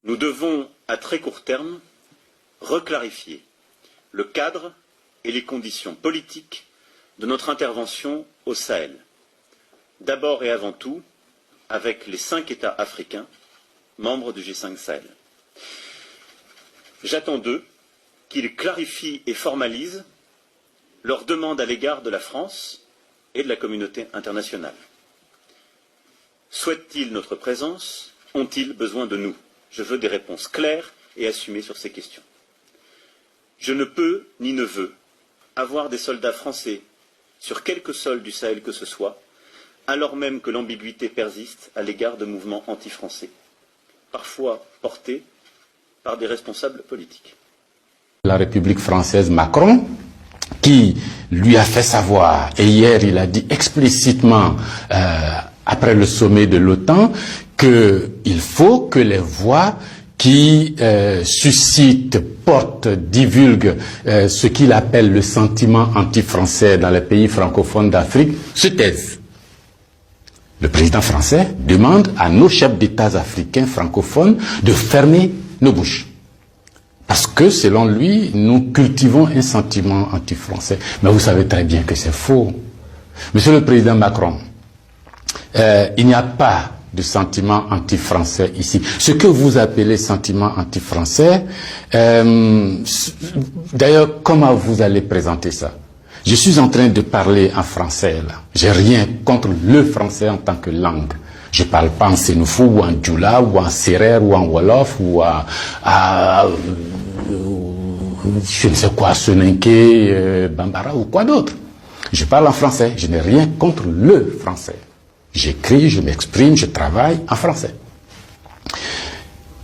Nous devons, à très court terme, reclarifier le cadre et les conditions politiques de notre intervention au Sahel. D'abord et avant tout, avec les 5 États africains, membres du G5 Sahel. J'attends d'eux qu'ils clarifient et formalisent leurs demandes à l'égard de la France et de la communauté internationale. Souhaitent-ils notre présence? Ont-ils besoin de nous? Je veux des réponses claires et assumées sur ces questions. Je ne peux ni ne veux avoir des soldats français sur quelque sol du Sahel que ce soit, alors même que l'ambiguïté persiste à l'égard de mouvements anti-français, parfois portés par des responsables politiques. La République française Macron, qui lui a fait savoir, et hier il a dit explicitement, après le sommet de l'OTAN, qu'il faut que les voix qui suscitent, portent, divulguent ce qu'il appelle le sentiment anti-français dans les pays francophones d'Afrique, se taisent. Le président français demande à nos chefs d'État africains francophones de fermer nos bouches. Parce que, selon lui, nous cultivons un sentiment anti-français. Mais vous savez très bien que c'est faux. Monsieur le Président Macron, il n'y a pas de sentiment anti-français ici. Ce que vous appelez sentiment anti-français, d'ailleurs, comment vous allez présenter ça? Je suis en train de parler en français, là. J'ai rien contre le français en tant que langue. Je parle pas en sénoufou, ou en djoula, ou en serer, ou en wolof, ou je ne sais quoi, soninké, bambara, ou quoi d'autre. Je parle en français. Je n'ai rien contre le français. J'écris, je m'exprime, je travaille en français.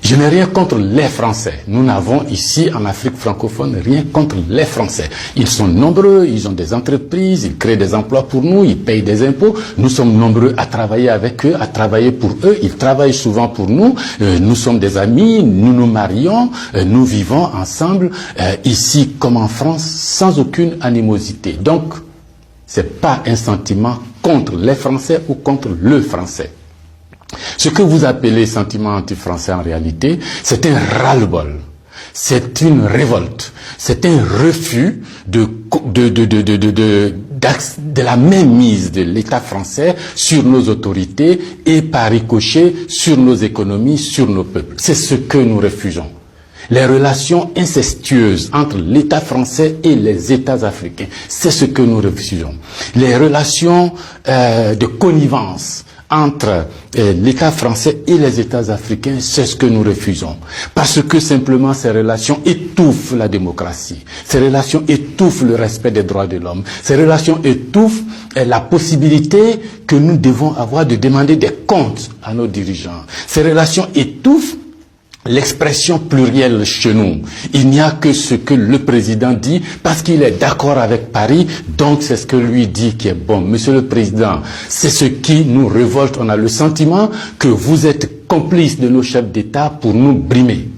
Je n'ai rien contre les Français. Nous n'avons ici, en Afrique francophone, rien contre les Français. Ils sont nombreux, ils ont des entreprises, ils créent des emplois pour nous, ils payent des impôts. Nous sommes nombreux à travailler avec eux, à travailler pour eux. Ils travaillent souvent pour nous. Nous sommes des amis, nous nous marions, nous vivons ensemble, ici comme en France, sans aucune animosité. Donc, c'est pas un sentiment contre les Français ou contre le Français. Ce que vous appelez sentiment anti-français en réalité, c'est un ras-le-bol, c'est une révolte, c'est un refus de la mainmise de l'État français sur nos autorités et par ricochet sur nos économies, sur nos peuples. C'est ce que nous refusons. Les relations incestueuses entre l'État français et les États africains, c'est ce que nous refusons. Les relations de connivence entre l'État français et les États africains, c'est ce que nous refusons. Parce que simplement ces relations étouffent la démocratie. Ces relations étouffent le respect des droits de l'homme. Ces relations étouffent la possibilité que nous devons avoir de demander des comptes à nos dirigeants. Ces relations étouffent l'expression plurielle chez nous. Il n'y a que ce que le président dit parce qu'il est d'accord avec Paris, donc c'est ce que lui dit qui est bon. Monsieur le Président, c'est ce qui nous révolte. On a le sentiment que vous êtes complice de nos chefs d'État pour nous brimer.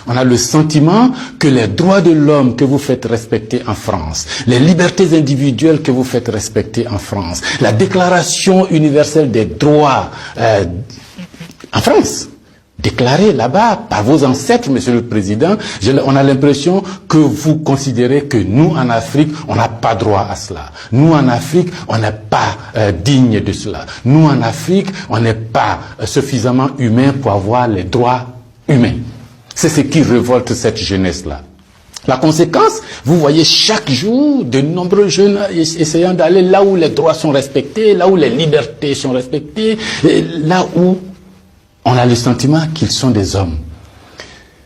On a le sentiment que les droits de l'homme que vous faites respecter en France, les libertés individuelles que vous faites respecter en France, la Déclaration universelle des droits en France, déclaré là-bas par vos ancêtres, Monsieur le Président, on a l'impression que vous considérez que nous, en Afrique, on n'a pas droit à cela. Nous, en Afrique, on n'est pas digne de cela. Nous, en Afrique, on n'est pas suffisamment humain pour avoir les droits humains. C'est ce qui révolte cette jeunesse-là. La conséquence, vous voyez chaque jour de nombreux jeunes essayant d'aller là où les droits sont respectés, là où les libertés sont respectées, là où on a le sentiment qu'ils sont des hommes.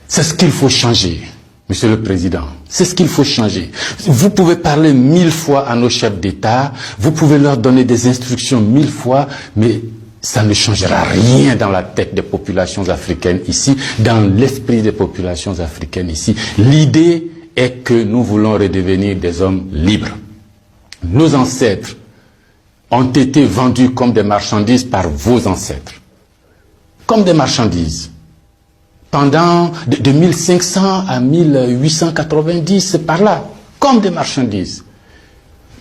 C'est ce qu'il faut changer, Monsieur le Président. C'est ce qu'il faut changer. Vous pouvez parler 1000 fois à nos chefs d'État, vous pouvez leur donner des instructions 1000 fois, mais ça ne changera rien dans la tête des populations africaines ici, dans l'esprit des populations africaines ici. L'idée est que nous voulons redevenir des hommes libres. Nos ancêtres ont été vendus comme des marchandises par vos ancêtres. Comme des marchandises. Pendant de 1500 à 1890, c'est par là, comme des marchandises.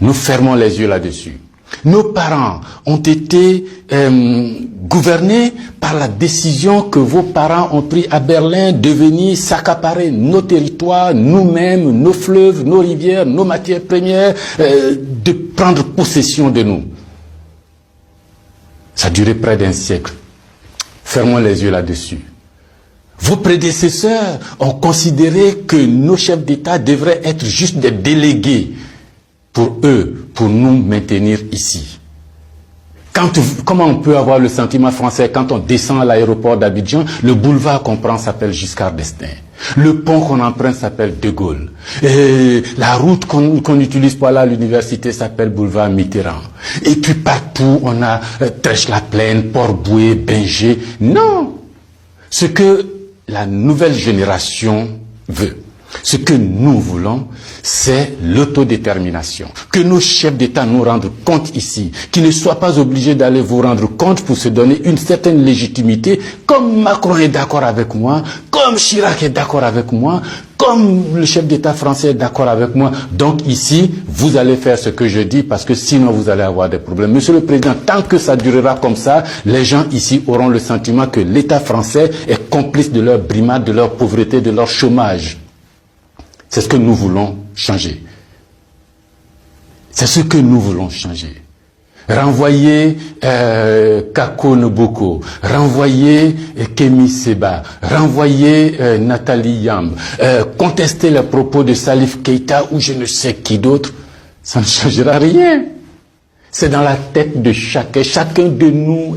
Nous fermons les yeux là-dessus. Nos parents ont été gouvernés par la décision que vos parents ont prise à Berlin de venir s'accaparer nos territoires, nous-mêmes, nos fleuves, nos rivières, nos matières premières, de prendre possession de nous. Ça a duré près d'un siècle. Fermons les yeux là-dessus. Vos prédécesseurs ont considéré que nos chefs d'État devraient être juste des délégués pour eux, pour nous maintenir ici. Comment on peut avoir le sentiment français quand on descend à l'aéroport d'Abidjan, le boulevard qu'on prend s'appelle Giscard d'Estaing. Le pont qu'on emprunte s'appelle De Gaulle. Et la route qu'on utilise pour aller à l'université s'appelle boulevard Mitterrand. Et puis partout, on a Trèche-la-Plaine, Port-Bouët, Binger. Non! Ce que la nouvelle génération veut, ce que nous voulons, c'est l'autodétermination. Que nos chefs d'État nous rendent compte ici, qu'ils ne soient pas obligés d'aller vous rendre compte pour se donner une certaine légitimité, comme Macron est d'accord avec moi, comme Chirac est d'accord avec moi, comme le chef d'État français est d'accord avec moi. Donc ici, vous allez faire ce que je dis, parce que sinon vous allez avoir des problèmes. Monsieur le Président, tant que ça durera comme ça, les gens ici auront le sentiment que l'État français est complice de leur brimade, de leur pauvreté, de leur chômage. C'est ce que nous voulons changer. C'est ce que nous voulons changer. Renvoyer Kako Noboko, renvoyer Kemi Seba, renvoyer Nathalie Yamb, contester les propos de Salif Keïta ou je ne sais qui d'autre, ça ne changera rien. C'est dans la tête de chacun. Chacun de nous,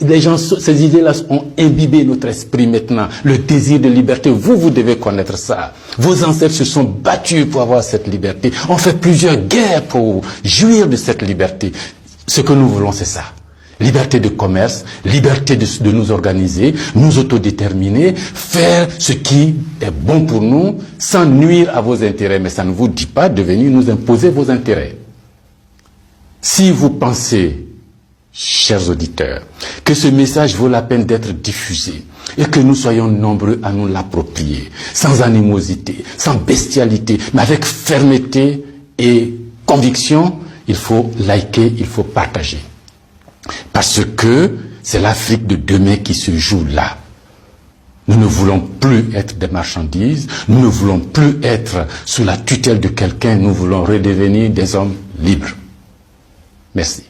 les gens, ces idées-là ont imbibé notre esprit maintenant. Le désir de liberté, vous devez connaître ça. Vos ancêtres se sont battus pour avoir cette liberté. On fait plusieurs guerres pour jouir de cette liberté. Ce que nous voulons, c'est ça. Liberté de commerce, liberté de nous organiser, nous autodéterminer, faire ce qui est bon pour nous, sans nuire à vos intérêts. Mais ça ne vous dit pas de venir nous imposer vos intérêts. Si vous pensez, chers auditeurs, que ce message vaut la peine d'être diffusé et que nous soyons nombreux à nous l'approprier, sans animosité, sans bestialité, mais avec fermeté et conviction, il faut liker, il faut partager. Parce que c'est l'Afrique de demain qui se joue là. Nous ne voulons plus être des marchandises, nous ne voulons plus être sous la tutelle de quelqu'un, nous voulons redevenir des hommes libres. Merci.